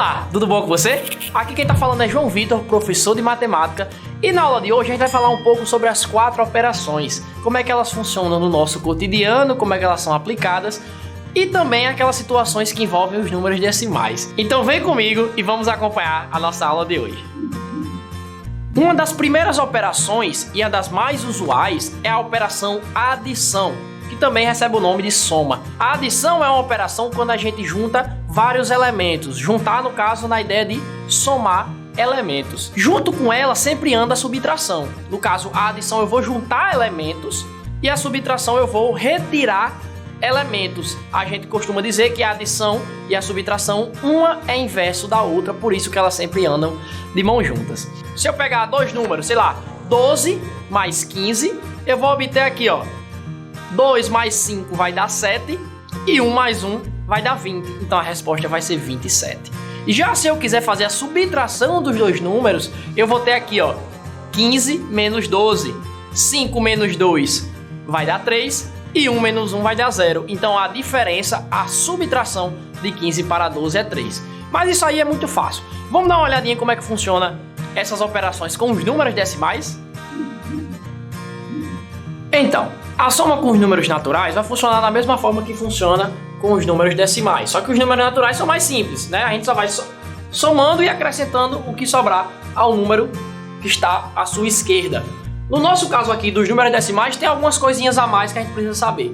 Olá, tudo bom com você? Aqui quem tá falando é João Vitor, professor de matemática, e na aula de hoje a gente vai falar um pouco sobre as 4 operações, como é que elas funcionam no nosso cotidiano, como é que elas são aplicadas e também aquelas situações que envolvem os números decimais. Então vem comigo e vamos acompanhar a nossa aula de hoje. Uma das primeiras operações e a das mais usuais é a operação adição, que também recebe o nome de soma. A adição é uma operação quando a gente junta vários elementos. Juntar, no caso, na ideia de somar elementos. Junto com ela sempre anda a subtração. No caso, a adição eu vou juntar elementos e a subtração eu vou retirar elementos. A gente costuma dizer que a adição e a subtração, uma é inverso da outra, por isso que elas sempre andam de mãos juntas. Se eu pegar dois números, sei lá, 12 mais 15, eu vou obter aqui, ó, 2 mais 5 vai dar 7 e 1 mais 1 vai dar 20. Então a resposta vai ser 27. E já se eu quiser fazer a subtração dos dois números, eu vou ter aqui, ó, 15 menos 12. 5 menos 2 vai dar 3 e 1 menos 1 vai dar 0. Então a diferença, a subtração de 15 para 12 é 3. Mas isso aí é muito fácil. Vamos dar uma olhadinha como é que funciona essas operações com os números decimais? Então, a soma com os números naturais vai funcionar da mesma forma que funciona com os números decimais. Só que os números naturais são mais simples, né? A gente só vai somando e acrescentando o que sobrar ao número que está à sua esquerda. No nosso caso aqui dos números decimais, tem algumas coisinhas a mais que a gente precisa saber.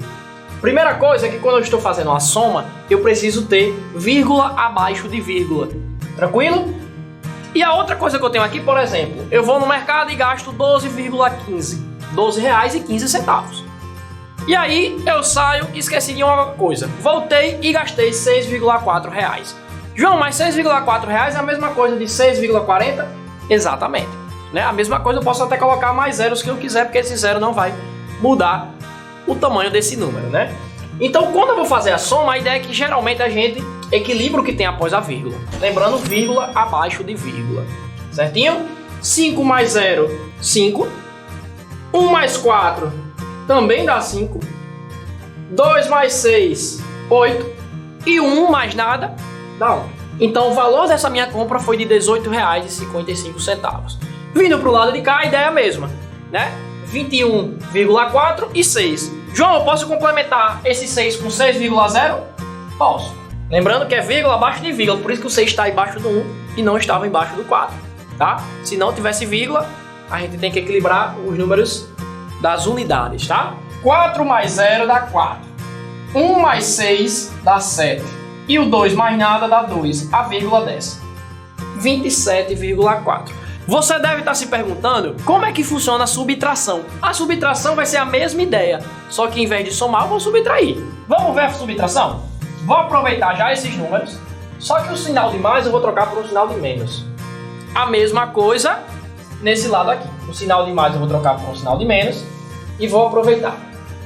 Primeira coisa é que quando eu estou fazendo uma soma, eu preciso ter vírgula abaixo de vírgula. Tranquilo? E a outra coisa que eu tenho aqui, por exemplo, eu vou no mercado e gasto 12,15. R$12,15. E aí eu saio e esqueci de uma coisa. Voltei e gastei R$6,4. João, mas R$6,4 é a mesma coisa de 6,40? Exatamente. Né? A mesma coisa eu posso até colocar mais zeros que eu quiser, porque esse zero não vai mudar o tamanho desse número, né? Então quando eu vou fazer a soma, a ideia é que geralmente a gente equilibra o que tem após a vírgula. Lembrando, vírgula abaixo de vírgula. Certinho? 5 mais 0, 5. 1 mais 4 também dá 5. 2 mais 6, 8. E 1 mais nada dá 1. Então o valor dessa minha compra foi de R$18,55. Vindo para o lado de cá, a ideia é a mesma, né? 21,4 e 6. João, eu posso complementar esse 6 com 6,0? Posso. Lembrando que é vírgula abaixo de vírgula, por isso que o 6 está embaixo do 1 e não estava embaixo do 4, tá? Se não tivesse vírgula, a gente tem que equilibrar os números das unidades, tá? 4 mais 0 dá 4. 1 mais 6 dá 7. E o 2 mais nada dá 2. A vírgula desce. 27,4. Você deve estar se perguntando como é que funciona a subtração. A subtração vai ser a mesma ideia, só que em vez de somar, eu vou subtrair. Vamos ver a subtração? Vou aproveitar já esses números, só que o sinal de mais eu vou trocar por um sinal de menos. A mesma coisa nesse lado aqui. O sinal de mais eu vou trocar por um sinal de menos e vou aproveitar.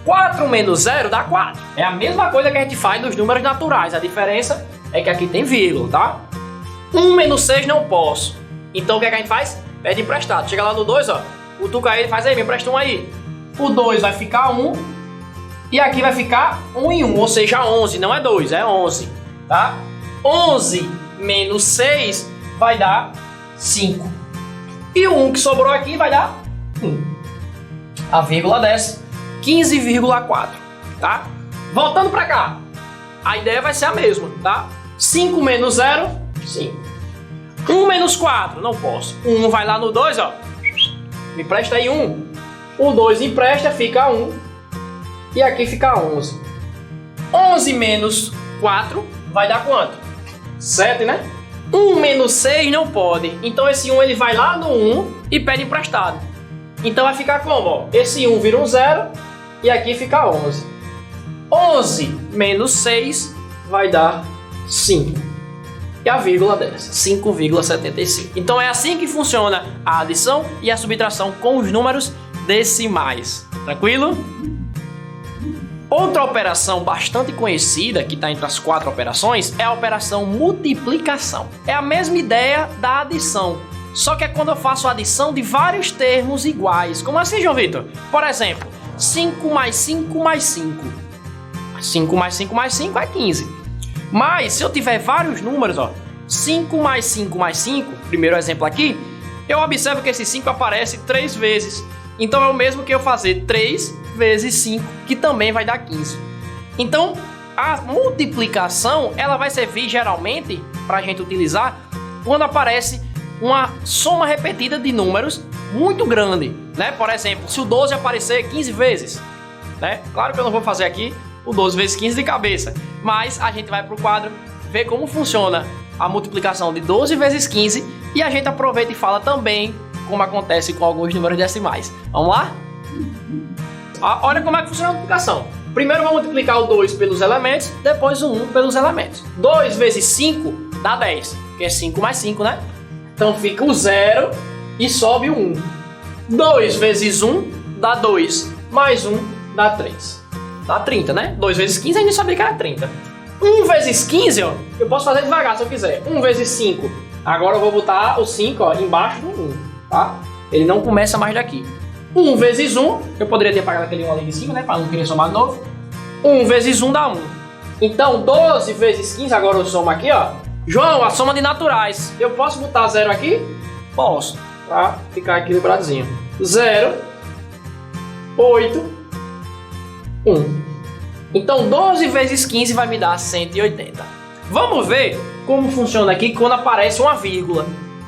4 menos 0 dá 4. É a mesma coisa que a gente faz nos números naturais. A diferença é que aqui tem vírgula, tá? 1 menos 6 não posso. Então o que é que a gente faz? Pede emprestado. Chega lá no 2, ó. Cutuca ele, faz aí, me empresta um aí. O 2 vai ficar 1. E aqui vai ficar 1 e 1. Ou seja, 11. Não é 2, é 11. Tá? 11 menos 6 vai dar 5. E o 1 que sobrou aqui vai dar 1. A vírgula desce. 15,4. Tá? Voltando pra cá. A ideia vai ser a mesma, tá? 5 menos 0, 5. 1 menos 4, não posso. 1 vai lá no 2, ó. Me empresta aí 1. O 2 empresta, fica 1. E aqui fica 11. 11 menos 4 vai dar quanto? 7, né? 1 menos 6 não pode. Então esse 1 ele vai lá no 1 e pede emprestado. Então vai ficar como? Ó? Esse 1 vira um 0 e aqui fica 11. 11 menos 6 vai dar 5. E a vírgula desce, 5,75. Então é assim que funciona a adição e a subtração com os números decimais. Tranquilo? Outra operação bastante conhecida, que está entre as 4 operações, é a operação multiplicação. É a mesma ideia da adição, só que é quando eu faço a adição de vários termos iguais. Como assim, João Vitor? Por exemplo, 5 mais 5 mais 5. 5 mais 5 mais 5 é 15. Mas se eu tiver vários números, ó, 5 mais 5 mais 5, primeiro exemplo aqui, eu observo que esse 5 aparece 3 vezes. Então é o mesmo que eu fazer 3 vezes 5, que também vai dar 15. Então, a multiplicação, ela vai servir geralmente para a gente utilizar quando aparece uma soma repetida de números muito grande, né? Por exemplo, se o 12 aparecer 15 vezes, né? Claro que eu não vou fazer aqui o 12 vezes 15 de cabeça, mas a gente vai para o quadro ver como funciona a multiplicação de 12 vezes 15 e a gente aproveita e fala também como acontece com alguns números decimais. Vamos lá? Olha como é que funciona a multiplicação. Primeiro vou multiplicar o 2 pelos elementos, depois o 1 pelos elementos. 2 vezes 5 dá 10, que é 5 mais 5, né? Então fica o 0 e sobe o 1. 2 vezes 1 dá 2, mais 1 dá 3. Dá 30, né? 2 vezes 15 a gente sabia que era 30. 1 vezes 15, ó, eu posso fazer devagar se eu quiser. 1 vezes 5. Agora eu vou botar o 5 ó, embaixo do 1, tá? Ele não começa mais daqui. 1 vezes 1, eu poderia ter apagado aquele 1 ali em cima, né? Para não querer somar de novo. 1 vezes 1 dá 1. Então, 12 vezes 15, agora eu somo aqui, ó. João, a soma de naturais. Eu posso botar 0 aqui? Posso, para ficar equilibradozinho. 0, 8, 1. Então, 12 vezes 15 vai me dar 180. Vamos ver como funciona aqui quando aparece uma vírgula.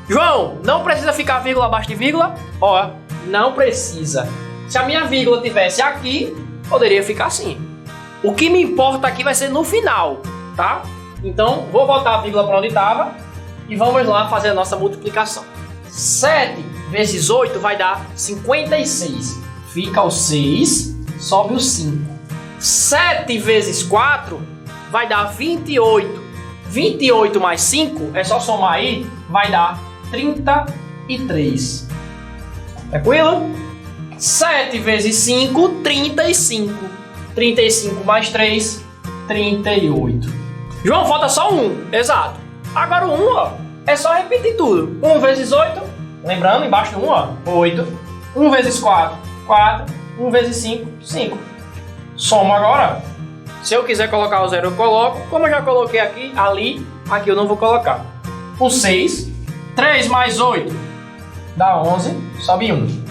João, não precisa ficar vírgula abaixo de vírgula? Ó, não precisa. Se a minha vírgula tivesse aqui, poderia ficar assim. O que me importa aqui vai ser no final, tá? Então, vou voltar a vírgula para onde estava e vamos lá fazer a nossa multiplicação. 7 vezes 8 vai dar 56. Fica o 6, sobe o 5. 7 vezes 4 vai dar 28. 28 mais 5, é só somar aí, vai dar 33. Tranquilo? 7 vezes 5, 35. 35 mais 3, 38. João, falta só 1. Exato. Agora o 1, ó, é só repetir tudo. 1 vezes 8, lembrando, embaixo do 1, ó, 8. 1 vezes 4, 4. 1 vezes 5, 5. Soma agora. Se eu quiser colocar o 0, eu coloco. Como eu já coloquei aqui, ali, aqui eu não vou colocar. O 6. 3 mais 8 dá 11, sobe 1.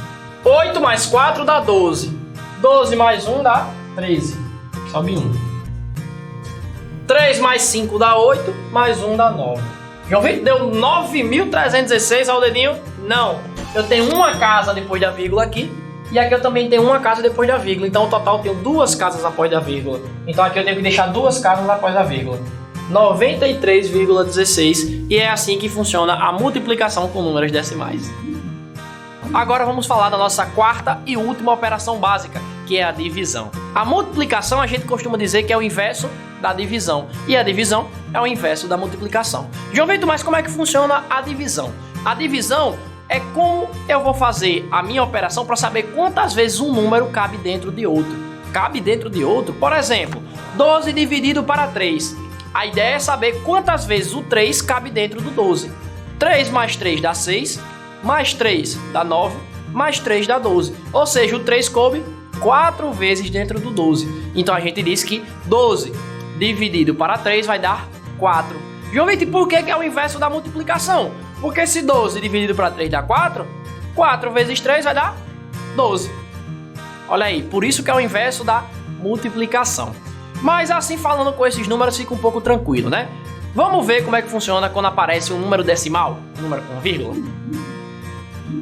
8 mais 4 dá 12. 12 mais 1 dá 13, sobe 1. 3 mais 5 dá 8, mais 1 dá 9. João Vitor, deu 9.316 ao dedinho? Não. Eu tenho uma casa depois da vírgula aqui. E aqui eu também tenho uma casa depois da vírgula. Então, no total, eu tenho 2 casas após da vírgula. Então, aqui eu tenho que deixar 2 casas após a vírgula. 93,16. E é assim que funciona a multiplicação com números decimais. Agora vamos falar da nossa quarta e última operação básica, que é a divisão. A multiplicação a gente costuma dizer que é o inverso da divisão. E a divisão é o inverso da multiplicação. João Vitor, mas como é que funciona a divisão? A divisão é como eu vou fazer a minha operação para saber quantas vezes um número cabe dentro de outro. Cabe dentro de outro? Por exemplo, 12 dividido para 3. A ideia é saber quantas vezes o 3 cabe dentro do 12. 3 mais 3 dá 6, mais 3 dá 9, mais 3 dá 12. Ou seja, o 3 coube 4 vezes dentro do 12. Então a gente diz que 12 dividido para 3 vai dar 4. João Vitor, por que é o inverso da multiplicação? Porque se 12 dividido para 3 dá 4, 4 vezes 3 vai dar 12. Olha aí, por isso que é o inverso da multiplicação. Mas assim, falando com esses números, fica um pouco tranquilo, né? Vamos ver como é que funciona quando aparece um número decimal, um número com vírgula.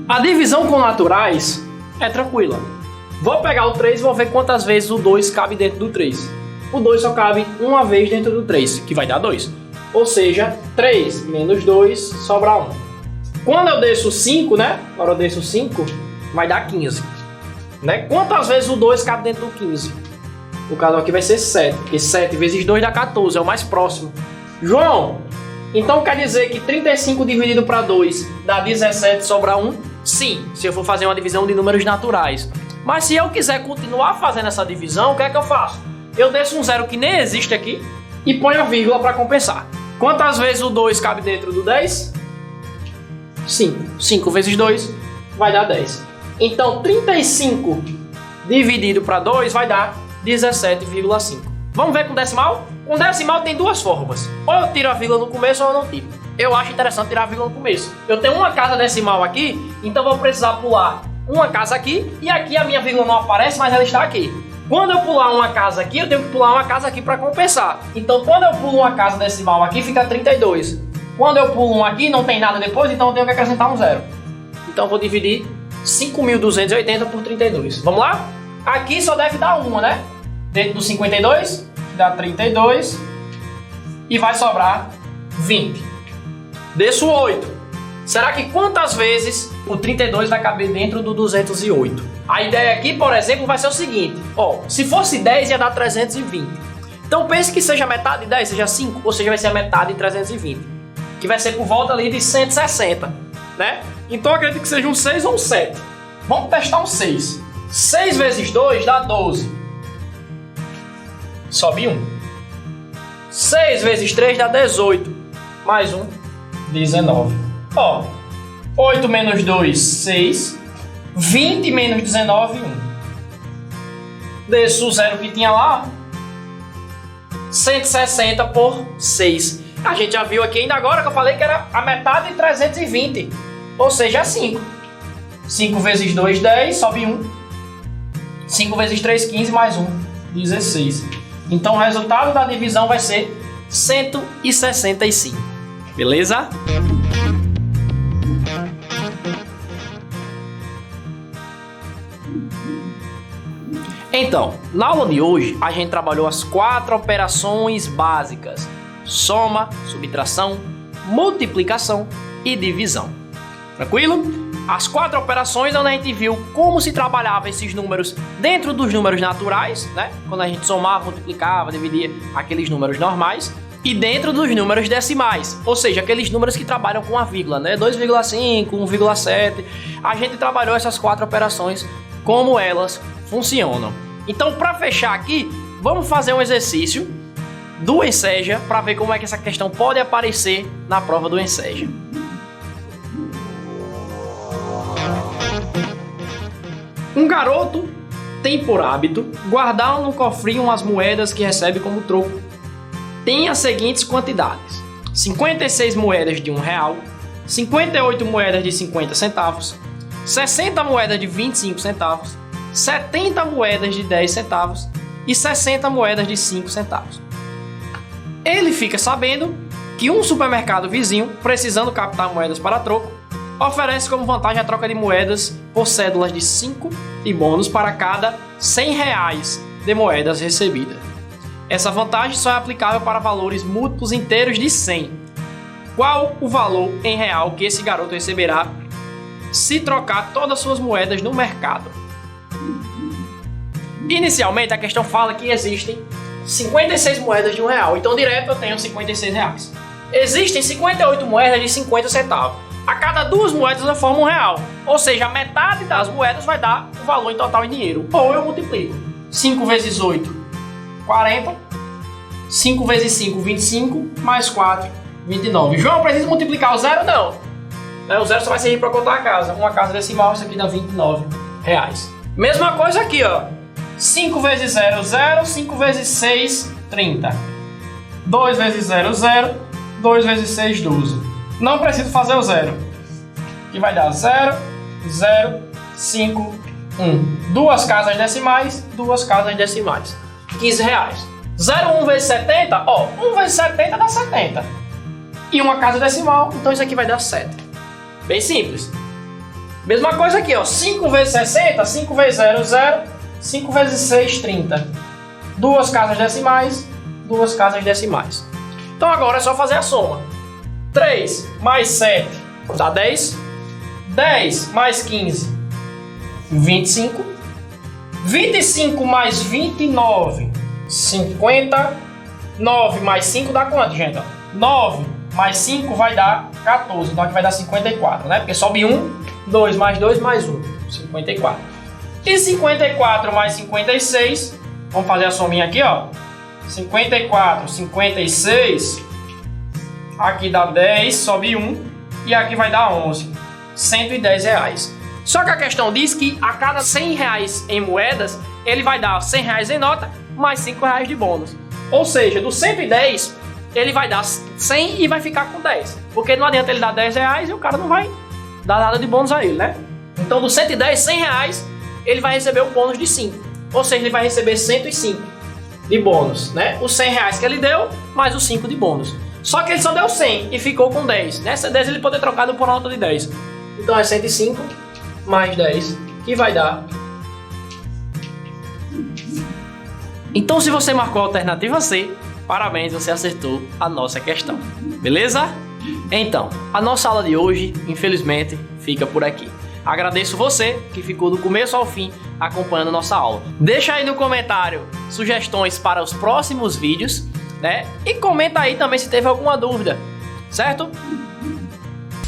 A divisão com naturais é tranquila. Vou pegar o 3 e vou ver quantas vezes o 2 cabe dentro do 3. O 2 só cabe uma vez dentro do 3, que vai dar 2. Ou seja, 3 menos 2 sobra 1. Quando eu desço 5, né? Agora eu desço 5, vai dar 15. Né? Quantas vezes o 2 cabe dentro do 15? O caso aqui vai ser 7, porque 7 vezes 2 dá 14, é o mais próximo. João, então quer dizer que 35 dividido para 2 dá 17 sobra 1? Sim, se eu for fazer uma divisão de números naturais. Mas se eu quiser continuar fazendo essa divisão, o que é que eu faço? Eu desço um zero que nem existe aqui e ponho a vírgula para compensar. Quantas vezes o 2 cabe dentro do 10? 5. 5 vezes 2 vai dar 10. Então 35 dividido para 2 vai dar 17,5. Vamos ver com decimal? Com decimal tem duas formas. Ou eu tiro a vírgula no começo ou eu não tiro. eu acho interessante tirar a vírgula no começo. Eu tenho uma casa decimal aqui, então vou precisar pular uma casa aqui, e aqui a minha vírgula não aparece, mas ela está aqui. Quando eu pular uma casa aqui, eu tenho que pular uma casa aqui para compensar. Então, quando eu pulo uma casa decimal aqui, fica 32. Quando eu pulo um aqui, não tem nada depois, então eu tenho que acrescentar um zero. Então, eu vou dividir 5.280 por 32. Vamos lá? Aqui só deve dar uma, né? Dentro do 52, dá 32. E vai sobrar 20. Desço 8. Será que quantas vezes o 32 vai caber dentro do 208? A ideia aqui, por exemplo, vai ser o seguinte. Ó, se fosse 10, ia dar 320. Então pense que seja metade de 10, seja 5, ou seja, vai ser a metade de 320. Que vai ser por volta ali de 160, né? Então eu acredito que seja um 6 ou um 7. Vamos testar um 6. 6 vezes 2 dá 12. Sobe 1. 6 vezes 3 dá 18. Mais 1, 19. Ó, 8 menos 2, 6. 20 menos 19, 1. Desço o zero que tinha lá. 160 por 6. A gente já viu aqui ainda agora que eu falei que era a metade de 320. Ou seja, 5. 5 vezes 2, 10. Sobe 1. 5 vezes 3, 15. Mais 1, 16. Então o resultado da divisão vai ser 165. Beleza? Então, na aula de hoje, a gente trabalhou as 4 operações básicas: soma, subtração, multiplicação e divisão. Tranquilo? As 4 operações onde a gente viu como se trabalhava esses números dentro dos números naturais, né? Quando a gente somava, multiplicava, dividia aqueles números normais, e dentro dos números decimais, ou seja, aqueles números que trabalham com a vírgula, né? 2,5, 1,7. A gente trabalhou essas 4 operações, como elas funcionam. Então, para fechar aqui, vamos fazer um exercício do Enseja para ver como é que essa questão pode aparecer na prova do Enseja. Um garoto tem por hábito guardar no cofrinho umas moedas que recebe como troco. Tem as seguintes quantidades: 56 moedas de R$1, 58 moedas de 50 centavos, 60 moedas de 25 centavos, 70 moedas de 10 centavos e 60 moedas de 5 centavos. Ele fica sabendo que um supermercado vizinho, precisando captar moedas para troco, oferece como vantagem a troca de moedas por cédulas de 5 e bônus para cada R$100 de moedas recebidas. Essa vantagem só é aplicável para valores múltiplos inteiros de 100. Qual o valor em real que esse garoto receberá se trocar todas as suas moedas no mercado? Inicialmente, a questão fala que existem 56 moedas de R$1, então direto eu tenho R$56. Existem 58 moedas de 50 centavos. A cada 2 moedas eu formo R$1, ou seja, a metade das moedas vai dar o valor em total em dinheiro. Ou eu multiplico 5 vezes 8, 40, 5 vezes 5, 25, mais 4, 29. João, preciso multiplicar o zero? Não. O zero só vai servir para contar a casa. Uma casa decimal, isso aqui dá R$29. Mesma coisa aqui, ó. 5 vezes 0, 0. 5 vezes 6, 30. 2 vezes 0, 0. 2 vezes 6, 12. Não preciso fazer o zero. Que vai dar 0, 0, 5, 1. 2 casas decimais, 2 casas decimais. R$15. 0, 1 vezes 70, ó. 1 vezes 70 dá 70. E uma casa decimal, então isso aqui vai dar 7. Bem simples. Mesma coisa aqui, ó. 5 vezes 60, 5 vezes 0, 0. 5 vezes 6, 30. 2 casas decimais, 2 casas decimais. Então agora é só fazer a soma. 3 mais 7 dá 10. 10 mais 15, 25. 25 mais 29, 50. 9 mais 5 dá quanto, gente? 9 mais 5 vai dar 14. Então aqui vai dar 54, né? Porque sobe 1, 2 mais 2 mais 1. 54. E 54 mais 56, vamos fazer a sominha aqui, ó. 54, 56, aqui dá 10, sobe 1, e aqui vai dar 11, R$110. Só que a questão diz que a cada R$100 em moedas, ele vai dar R$100 em nota, mais R$5 de bônus. Ou seja, do 110, ele vai dar 100 e vai ficar com 10. Porque não adianta ele dar 10 reais e o cara não vai dar nada de bônus a ele, né? Então do 110, 100 reais, ele vai receber o bônus de 5. Ou seja, ele vai receber 105 de bônus, né? Os 100 reais que ele deu, mais os 5 de bônus. Só que ele só deu 100 e ficou com 10. Nessa 10 ele pode ter trocado por uma nota de 10. Então é 105 mais 10, que vai dar. Então se você marcou a alternativa C, parabéns, você acertou a nossa questão. Beleza? Então, a nossa aula de hoje, infelizmente, fica por aqui. Agradeço você que ficou do começo ao fim acompanhando nossa aula. Deixa aí no comentário sugestões para os próximos vídeos, né? E comenta aí também se teve alguma dúvida, certo?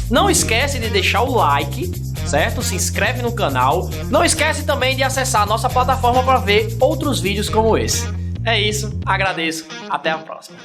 Não esquece de deixar o like, certo? Se inscreve no canal. Não esquece também de acessar a nossa plataforma para ver outros vídeos como esse. É isso, agradeço, até a próxima.